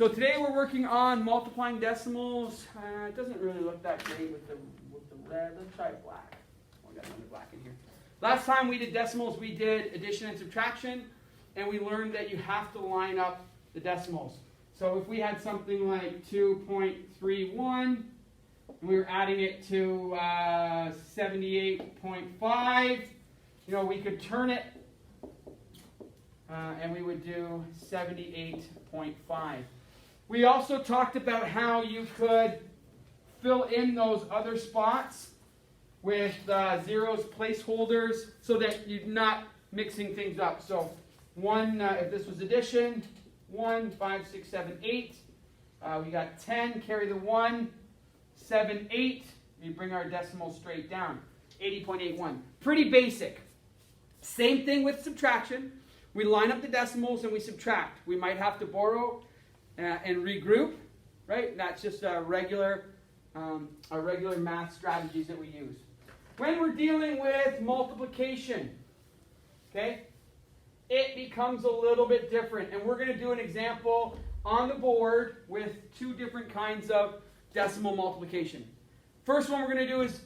So today we're working on multiplying decimals. It doesn't really look that great with the red. Let's try black. Oh, I got another black in here. Last time we did decimals, we did addition and subtraction, and we learned that you have to line up the decimals. So if we had something like 2.31, and we were adding it to 78.5, we could turn it, and we would do 78.5. We also talked about how you could fill in those other spots with zeros, placeholders, so that you're not mixing things up. So if this was addition, 1, 5, 6, 7, 8. We got 10, carry the 1, 7, 8. We bring our decimal straight down, 80.81. Pretty basic. Same thing with subtraction. We line up the decimals and we subtract. We might have to borrow and regroup, right? That's just our regular math strategies that we use. When we're dealing with multiplication, okay, it becomes a little bit different. And we're going to do an example on the board with two different kinds of decimal multiplication. First one we're going to do is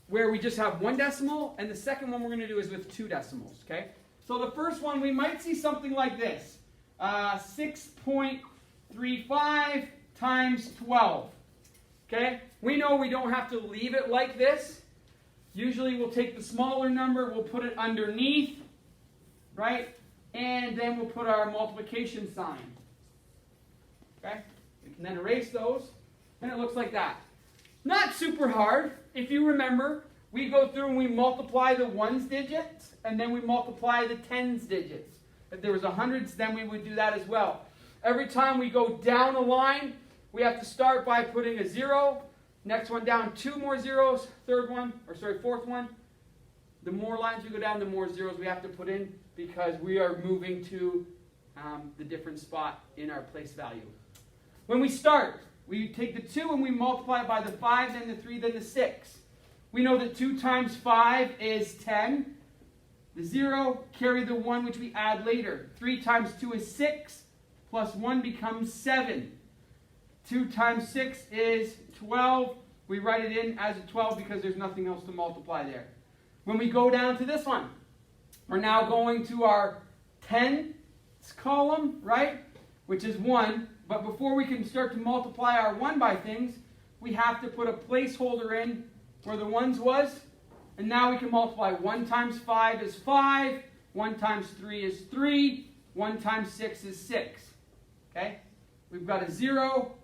where we just have one decimal, and the second one we're going to do is with two decimals, okay? So the first one, we might see something like this. 6.35 times 12. Okay? We know we don't have to leave it like this. Usually we'll take the smaller number, we'll put it underneath, right? And then we'll put our multiplication sign. Okay? We can then erase those, and it looks like that. Not super hard. If you remember, we go through and we multiply the ones digits, and then we multiply the tens digits. If there was hundreds, then we would do that as well. Every time we go down a line, we have to start by putting a 0. Next one down, 2 more zeros. Fourth one. The more lines we go down, the more zeros we have to put in because we are moving to the different spot in our place value. When we start, we take the 2 and we multiply it by the 5, then the 3, then the 6. We know that 2 times 5 is 10. The 0, carry the 1, which we add later. 3 times 2 is 6, plus 1 becomes 7. 2 times 6 is 12. We write it in as a 12 because there's nothing else to multiply there. When we go down to this one, we're now going to our tens column, right? Which is 1. But before we can start to multiply our 1 by things, we have to put a placeholder in where the ones was. And now we can multiply. 1 times 5 is 5. 1 times 3 is 3. 1 times 6 is 6. Okay? We've got a 0.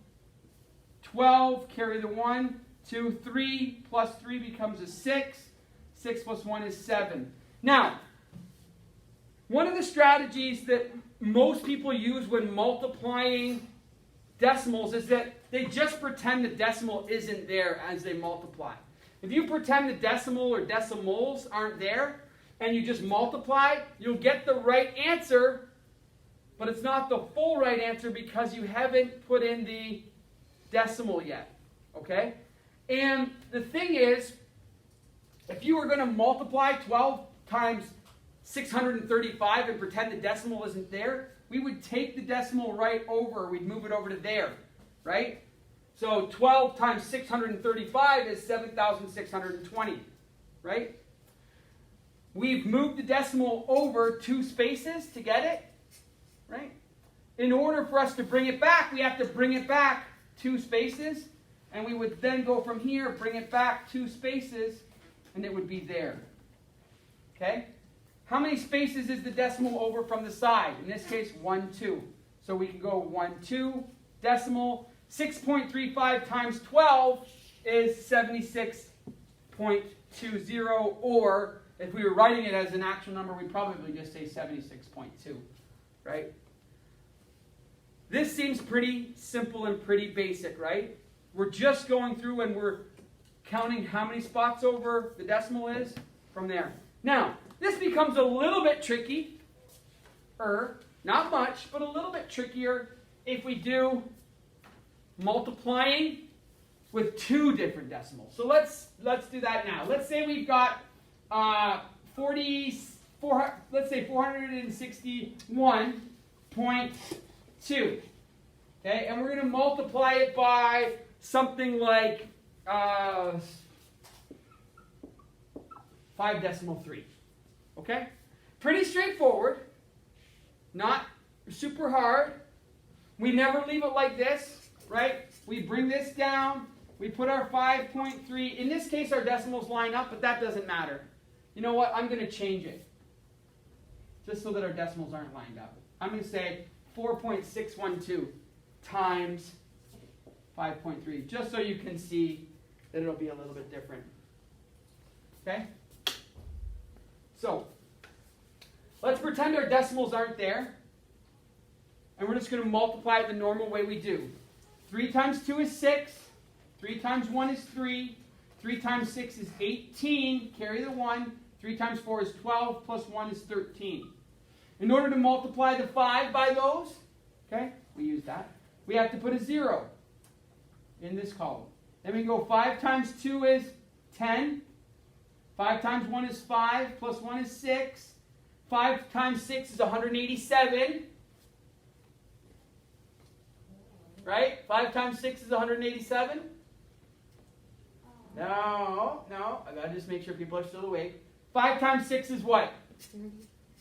12, carry the 1. 2, 3, plus 3 becomes a 6. 6 plus 1 is 7. Now, one of the strategies that most people use when multiplying decimals is that they just pretend the decimal isn't there as they multiply. If you pretend the decimal or decimals aren't there and you just multiply, you'll get the right answer, but it's not the full right answer because you haven't put in the decimal yet. Okay? And the thing is, if you were going to multiply 12 times 635 and pretend the decimal isn't there, we would take the decimal right over. We'd move it over to there, right? So 12 times 635 is 7,620, right? We've moved the decimal over 2 spaces to get it, right? In order for us to bring it back, we have to bring it back 2 spaces, and we would then go from here, bring it back 2 spaces, and it would be there, okay? How many spaces is the decimal over from the side? In this case, 1, 2. So we can go 1, 2, decimal. 6.35 times 12 is 76.20, or if we were writing it as an actual number, we'd probably just say 76.2, right? This seems pretty simple and pretty basic, right? We're just going through and we're counting how many spots over the decimal is from there. Now, this becomes a little bit tricky, not much, but a little bit trickier if we do multiplying with 2 different decimals. So let's do that now. Let's say we've got 461.2. Okay, and we're going to multiply it by something like 5.3. Okay? Pretty straightforward. Not super hard. We never leave it like this, right? We bring this down. We put our 5.3. In this case, our decimals line up, but that doesn't matter. You know what? I'm going to change it. Just so that our decimals aren't lined up. I'm going to say 4.612 times 5.3. Just so you can see that it'll be a little bit different. Okay? So, let's pretend our decimals aren't there. And we're just going to multiply it the normal way we do. 3 times 2 is 6. 3 times 1 is 3. 3 times 6 is 18. Carry the 1. 3 times 4 is 12. Plus 1 is 13. In order to multiply the 5 by those, okay, we use that, we have to put a 0 in this column. Then we go 5 times 2 is 10. 5 times 1 is 5. Plus 1 is 6. 5 times 6 is 187. Right? 5 times 6 is 187. No. I gotta just make sure people are still awake. 5 times 6 is what?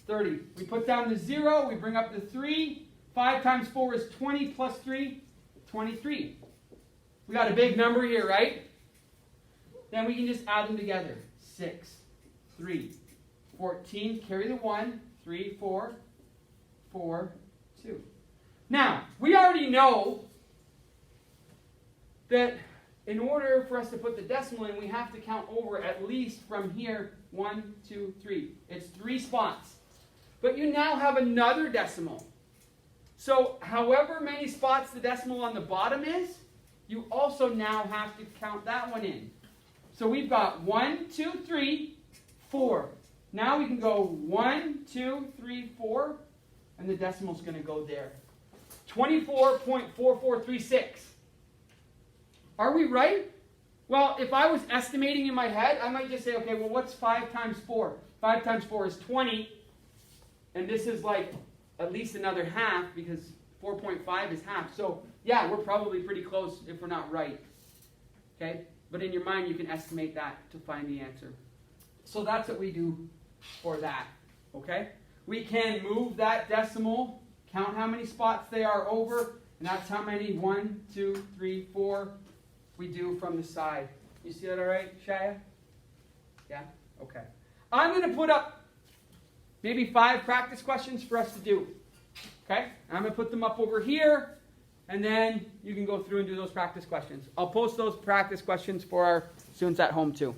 30. We put down the 0. We bring up the 3. 5 times 4 is 20 plus 3, 23. We got a big number here, right? Then we can just add them together. 6, 3, 14. Carry the 1. 3, 4, 4, 2. Now, we already know that in order for us to put the decimal in, we have to count over at least from here 1, 2, 3. It's 3 spots. But you now have another decimal. So however many spots the decimal on the bottom is, you also now have to count that one in. So we've got 1, 2, 3, 4. Now we can go 1, 2, 3, 4, and the decimal's going to go there. 24.4436. Are we right? Well, if I was estimating in my head, I might just say, okay, well, what's 5 times 4? 5 times 4 is 20. And this is like at least another half because 4.5 is half. So, yeah, we're probably pretty close if we're not right. Okay? But in your mind, you can estimate that to find the answer. So that's what we do for that. Okay? We can move that decimal, count how many spots they are over, and that's how many 1, 2, 3, 4 we do from the side. You see that all right, Shaya? Yeah? Okay. I'm going to put up maybe 5 practice questions for us to do. Okay? I'm going to put them up over here, and then you can go through and do those practice questions. I'll post those practice questions for our students at home too.